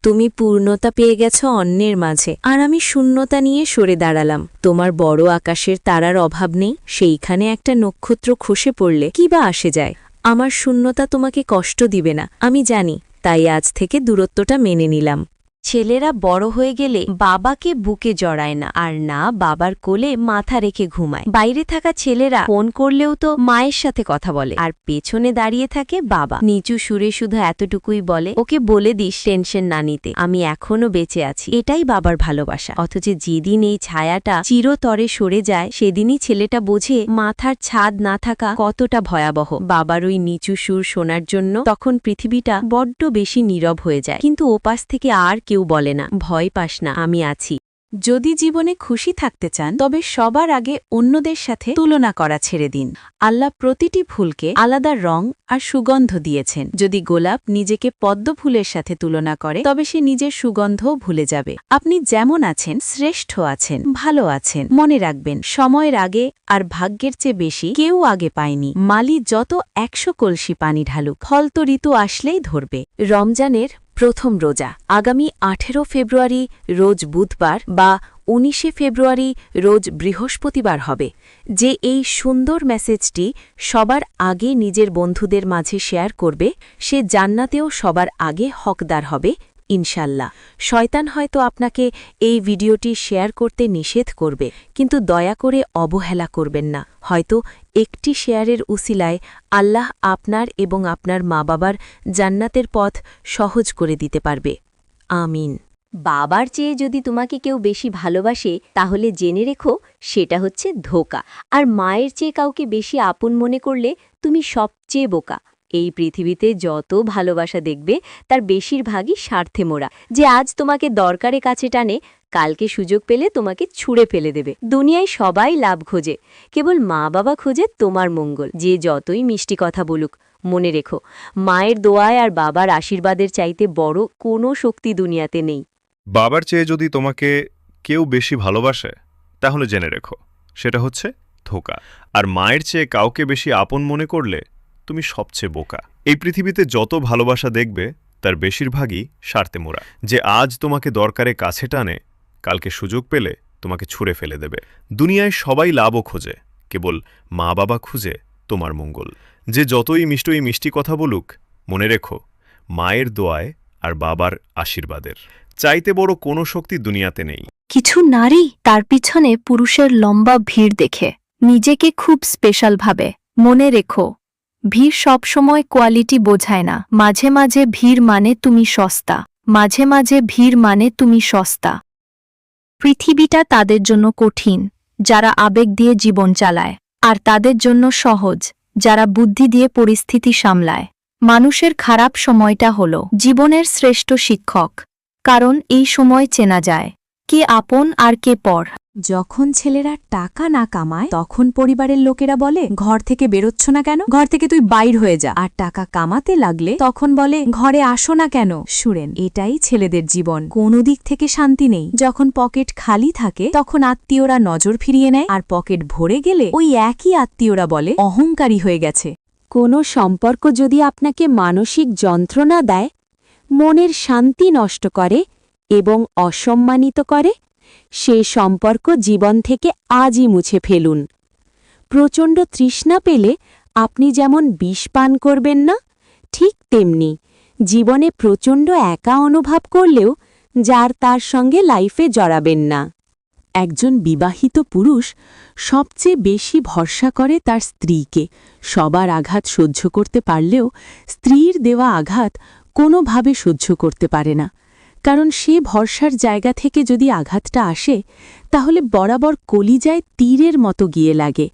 তুমি পূর্ণতা পেয়ে গেছ অন্যের মাঝে, আর আমি শূন্যতা নিয়ে সরে দাঁড়ালাম। তোমার বড় আকাশের তারার অভাব নেই, সেইখানে একটা নক্ষত্র খসে পড়লে কি বা আসে যায়। আমার শূন্যতা তোমাকে কষ্ট দিবে না, আমি জানি, তাই আজ থেকে দূরত্বটা মেনে নিলাম। ছেলেরা বড় হয়ে গেলে বাবাকে বুকে জড়ায় না, আর না বাবার কোলে মাথা রেখে ঘুমায়। বাইরে থাকা ছেলেরা ফোন করলেও তো মায়ের সাথে কথা বলে, আর পেছনে দাঁড়িয়ে থাকে বাবা, নিচু সুরে শুধু এতটুকুই বলে, ওকে বলে দিস টেনশন না নিতে, আমি এখনো বেঁচে আছি। এটাই বাবার ভালোবাসা। অথচ যেদিন এই ছায়াটা চিরতরে সরে যায়, সেদিনই ছেলেটা বোঝে মাথার ছাদ না থাকা কতটা ভয়াবহ। বাবার ওই নিচু সুর শোনার জন্য তখন পৃথিবীটা বড্ড বেশি নীরব হয়ে যায়, কিন্তু ওপাশ থেকে আর কেউ বলে না, ভয় পাস না, আমি আছি। যদি জীবনে খুশি থাকতে চান, তবে সবার আগে অন্যদের সাথে তুলনা করা ছেড়ে দিন। আল্লাহ প্রতিটি ফুলকে আলাদা রং আর সুগন্ধ দিয়েছেন। যদি গোলাপ নিজেকে পদ্ম ফুলের সাথে তুলনা করে, তবে সে নিজের সুগন্ধও ভুলে যাবে। আপনি যেমন আছেন শ্রেষ্ঠ আছেন, ভালো আছেন। মনে রাখবেন, সময়ের আগে আর ভাগ্যের চেয়ে বেশি কেউ আগে পায়নি। মালি যত ১০০ কলসি পানি ঢালুক, ফল তো ঋতু আসলেই ধরবে। রমজানের প্রথম রোজা আগামী ১৮ ফেব্রুয়ারি রোজ বুধবার বা ১৯ ফেব্রুয়ারি রোজ বৃহস্পতিবার হবে। যে এই সুন্দর মেসেজটি সবার আগে নিজের বন্ধুদের মাঝে শেয়ার করবে, সে জান্নাতেও সবার আগে হকদার হবে ইনশাল্লাহ। শয়তান হয়তো আপনাকে এই ভিডিওটি শেয়ার করতে নিষেধ করবে, কিন্তু দয়া করে অবহেলা করবেন না। হয়তো একটি শেয়ারের উসিলায় আল্লাহ আপনার এবং আপনার মা বাবার জান্নাতের পথ সহজ করে দিতে পারবে। আমিন। বাবার চেয়ে যদি তোমাকে কেউ বেশি ভালোবাসে, তাহলে জেনে রেখো সেটা হচ্ছে ধোঁকা। আর মায়ের চেয়ে কাউকে বেশি আপন মনে করলে তুমি সবচেয়ে বোকা। এই পৃথিবীতে যত ভালোবাসা দেখবে, তার বেশিরভাগই স্বার্থে মোড়া। যে আজ তোমাকে দরকারে কাছে টানে, কালকে সুযোগ পেলে তোমাকে ছুঁড়ে ফেলে দেবে। দুনিয়ায় সবাই লাভ খোঁজে, কেবল মা বাবা খোঁজে তোমার মঙ্গল। যে যতই মিষ্টি কথা বলুক, মনে রেখো, মায়ের দোয়ায় আর বাবার আশীর্বাদের চাইতে বড় কোনো শক্তি দুনিয়াতে নেই। বাবার চেয়ে যদি তোমাকে কেউ বেশি ভালোবাসে, তাহলে জেনে রেখো সেটা হচ্ছে ধোঁকা। আর মায়ের চেয়ে কাউকে বেশি আপন মনে করলে তুমি সবচেয়ে বোকা। এই পৃথিবীতে যত ভালোবাসা দেখবে, তার বেশিরভাগই স্বার্থে মোড়া। যে আজ তোমাকে দরকারে কাছে টানে, কালকে সুযোগ পেলে তোমাকে ছুঁড়ে ফেলে দেবে। দুনিয়ায় সবাই লাভও খোঁজে, কেবল মা বাবা খুঁজে তোমার মঙ্গল। যে যতই মিষ্টি কথা বলুক, মনে রেখো, মায়ের দোয়ায় আর বাবার আশীর্বাদের চাইতে বড় কোনো শক্তি দুনিয়াতে নেই। কিছু নারী তার পিছনে পুরুষের লম্বা ভিড় দেখে নিজেকে খুব স্পেশাল ভাবে। মনে রেখো, ভিড় সবসময় কোয়ালিটি বোঝায় না। মাঝে মাঝে ভিড় মানে তুমি সস্তা, মাঝে মাঝে ভিড় মানে তুমি সস্তা। পৃথিবীটা তাদের জন্য কঠিন যারা আবেগ দিয়ে জীবন চালায়, আর তাদের জন্য সহজ যারা বুদ্ধি দিয়ে পরিস্থিতি সামলায়। মানুষের খারাপ সময়টা হল জীবনের শ্রেষ্ঠ শিক্ষক, কারণ এই সময় চেনা যায় কে আপন আর কে পর। যখন ছেলেরা টাকা না কামায়, তখন পরিবারের লোকেরা বলে, ঘর থেকে বেরোচ্ছ না কেন, ঘর থেকে তুই বাইর হয়ে যা। আর টাকা কামাতে লাগলে তখন বলে, ঘরে আসো না কেন। শুনেন, এটাই ছেলেদের জীবন, কোনো দিক থেকে শান্তি নেই। যখন পকেট খালি থাকে, তখন আত্মীয়রা নজর ফিরিয়ে নেয়, আর পকেট ভরে গেলে ওই একই আত্মীয়রা বলে অহংকারী হয়ে গেছে। কোনো সম্পর্ক যদি আপনাকে মানসিক যন্ত্রণা দেয়, মনের শান্তি নষ্ট করে এবং অসম্মানিত করে, সে সম্পর্ক জীবন থেকে আজই মুছে ফেলুন। প্রচণ্ড তৃষ্ণা পেলে আপনি যেমন বিষ পান করবেন না, ঠিক তেমনি জীবনে প্রচণ্ড একা অনুভব করলেও যার তার সঙ্গে লাইফে জড়াবেন না। একজন বিবাহিত পুরুষ সবচেয়ে বেশি ভরসা করে তার স্ত্রীকে। সবার আঘাত সহ্য করতে পারলেও স্ত্রীর দেওয়া আঘাত কোনোভাবে সহ্য করতে পারে না, কারণ সে ভরসার জায়গা থেকে যদি আঘাতটা আসে, তাহলে বরাবর কলিজায় তীরের মতো গিয়ে লাগে।